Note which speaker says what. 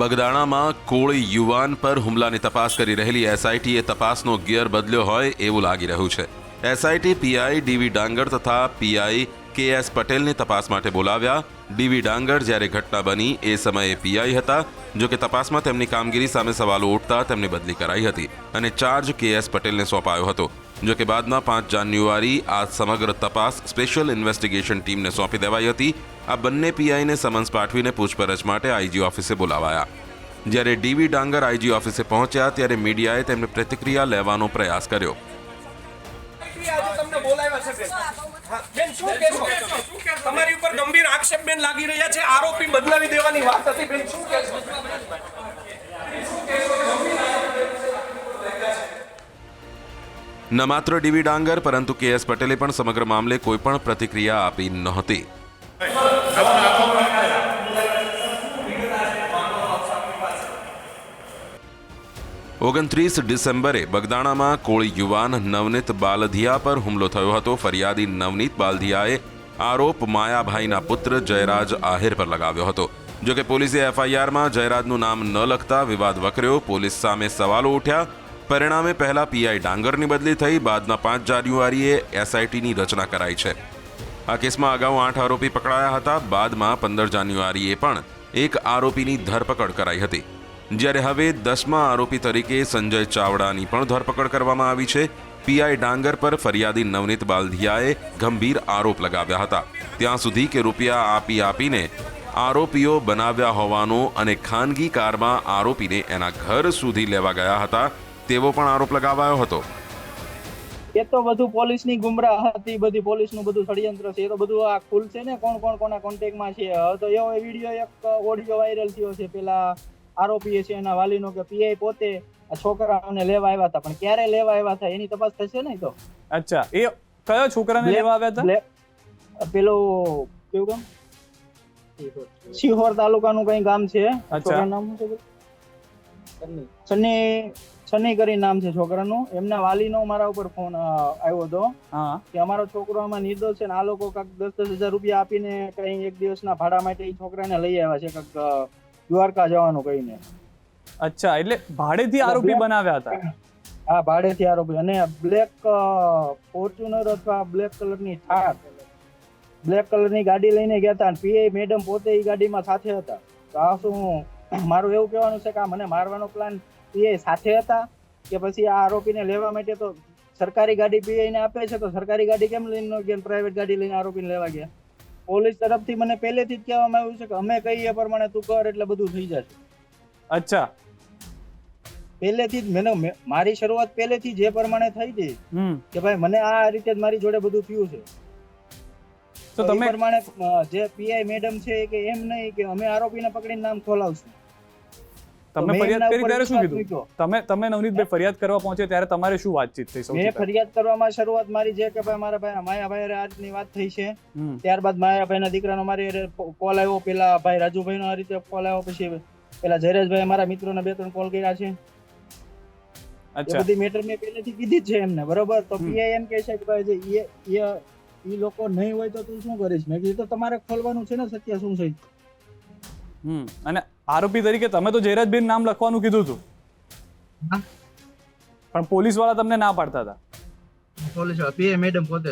Speaker 1: બગદાણામાં કોળી યુવાન પર હુમલાની તપાસ કરી રહેલી એસઆઈટીએ તપાસનો ગિયર બદલ્યો હોય એવું લાગી રહ્યું છે. એસઆઈટી પીઆઈ ડીવી ડાંગર તથા પીઆઈ કેએસ પટેલની તપાસ માટે બોલાવ્યા. ડીવી ડાંગર જ્યારે ઘટના બની એ સમયે પીઆઈ હતા. જો કે તપાસમાં તેમની કામગીરી સામે સવાલો ઉઠતા તેમની બદલી કરાઈ હતી અને ચાર્જ કેએસ પટેલને સોંપાયો હતો. જો કે બાદમાં 5 જાન્યુઆરી આ સમગ્ર તપાસ સ્પેશિયલ ઇન્વેસ્ટિગેશન ટીમને સોંપી દેવાઈ હતી. આ બંને પીઆઈને સમન્સ પાઠવીને પૂછપરછ માટે આઈજી ઓફિસે બોલાવાયા. જ્યારે ડીવી ડાંગર આઈજી ઓફિસે પહોંચ્યા ત્યારે મીડિયાએ તેમની પ્રતિક્રિયા લેવાનો પ્રયાસ કર્યો.
Speaker 2: તમારી ઉપર ગંભીર આક્ષેપ બેન લાગી રહ્યા છે. આરોપી બદલાવી દેવાની વાત હતી બેન, શું કહેશો?
Speaker 1: ન માત્ર ડીવી ડાંગર પરંતુ કેએસ પટેલે પણ સમગ્ર મામલે કોઈ પણ પ્રતિક્રિયા આપી નહોતી. 29 ડિસેમ્બરે બગદાણામાં કોળી યુવાન નવનીત બાલધિયા પર હુમલો થયો હતો. ફરિયાદી નવનીત બાલધિયાએ આરોપ માયાભાઈના પુત્ર જયરાજ આહિર પર લગાવ્યો હતો. જો કે પોલીસે એફઆઈઆરમાં જયરાજનું નામ ન લખતા વિવાદ વકર્યો. પોલીસ સામે સવાલો ઉઠ્યા. પરિણામે પહેલા પીઆઈ ડાંગરની બદલી થઈ. બાદમાં 5 જાન્યુઆરીએ એસઆઈટીની રચના કરાઈ છે. આ કેસમાં અગાઉ 8 આરોપી પકડાયા હતા. બાદમાં 15 જાન્યુઆરીએ પણ એક આરોપીની ધરપકડ કરાઈ હતી. જ્યારે હવે 10મા આરોપી તરીકે સંજય ચાવડાની પણ ધરપકડ કરવામાં આવી છે. પીઆઈ ડાંગર પર ફરિયાદી નવનીત બાલધિયાએ ગંભીર આરોપ લગાવ્યા હતા. ત્યાં સુધી કે રૂપિયા આપીને આરોપીઓ બનાવ્યા હોવાનો અને ખાનગી કારમાં આરોપીને એના ઘર સુધી લેવા ગયા હતા તેવો પણ આરોપ લગાવાયો હતો.
Speaker 3: એ તો બધું પોલીસની ગુમરાહ હતી, બધી પોલીસનું બધું ષડયંત્ર છે. એ તો બધું આ ખુલશે ને કોણ કોના કોન્ટેક્ટમાં છે. તો એવો વિડીયો એક ઓડિયો વાયરલ થયો છે પેલા આરોપી છે એના વાલીનો કે પીઆઈ પોતે આ છોકરાઓને લેવા આવ્યા હતા, પણ ક્યારે લેવા આવ્યા હતા એની તપાસ થશે ને. તો
Speaker 4: અચ્છા, એ કયો છોકરાને લેવા આવ્યા હતા?
Speaker 3: પેલો કેવું ગામ, સિહોર તાલુકાનું કઈ ગામ છે. છોકરાનું નામ શું છે? સની કરી નામ છે છોકરાનું. એમના વાલીનો મારા ઉપર ફોન આવ્યો હતો કે અમારો છોકરો આમાં નિર્દોષ છે ને આ લોકો કાંક 10,000 રૂપિયા આપીને કઈ એક દિવસના ભાડા માટે એ છોકરાને લઈ આવ્યા છે કાંક દ્વારકા જવાનું કહીને.
Speaker 4: અચ્છા, એટલે ભાડેથી આરોપી બનાવ્યા હતા?
Speaker 3: હા, ભાડેથી આરોપી. અને બ્લેક ફોર્ચ્યુનર અથવા બ્લેક કલરની થાર, બ્લેક કલરની ગાડી લઈને ગયા હતા. પીઆઈ મેડમ પોતે એ ગાડીમાં સાથે હતા. તો આ શું મારું એવું કહેવાનું છે કે આ મને મારવાનો પ્લાન પીઆઈ સાથે હતા કે પછી આ આરોપીને લેવા માટે તો સરકારી ગાડી પીઆઈને આપે છે, તો સરકારી ગાડી કેમ લઈને ગયા, પ્રાઇવેટ ગાડી લઈને આરોપીને લેવા ગયા? પોલીસ તરફથી મને પહેલેથી જ કહેવામાં આવ્યું છે કે અમે કહીએ પ્રમાણે તું કર એટલે બધું થઈ જશે.
Speaker 4: અચ્છા,
Speaker 3: પહેલેથી જ મારી શરૂઆત પહેલેથી જે પ્રમાણે થઈ હતી કે ભાઈ મને આ રીતે જ મારી જોડે બધું થયું છે. તો તમે પ્રમાણે જે પીઆઈ મેડમ છે કે એમ નહીં કે અમે આરોપીને પકડીને નામ ખોલાવશું.
Speaker 4: તમે ફરિયાદ કરી ત્યારે શું કીધું? તમે નવનીતભાઈ ફરિયાદ કરવા પહોંચે ત્યારે તમારે શું વાતચીત થઈ?
Speaker 3: મેં ફરિયાદ કરવામાં શરૂઆત મારી છે કે ભાઈ મારા ભાઈ માયાભાઈ આ રીતની વાત થઈ છે. ત્યારબાદ માયાભાઈના દીકરાનો મારી કોલ આવ્યો. પેલા ભાઈ રાજુભાઈનો આ રીતે કોલ આવ્યો. પછી પેલા જયરાજભાઈ મારા મિત્રોને 2-3 કોલ કર્યા છે. એ બધી મેટર મેં પહેલેથી કીધી જ છે એમને, બરોબર? તો પીઆઈ એમ કહે છે કે ભાઈ એ લોકો નહીં હોય તો તું શું કરીશ? મેં કીધું તો તમારે ખોલવાનું છે ને સત્ય શું છે.
Speaker 4: અને આરોપી તરીકે તમે તો જયરાજભાઈ નામ લખવાનું કીધું હતું, પણ પોલીસ વાળા તમને ના પાડતા હતા.
Speaker 3: પોલીસ વાળા પીઆઈ મેડમ પોતે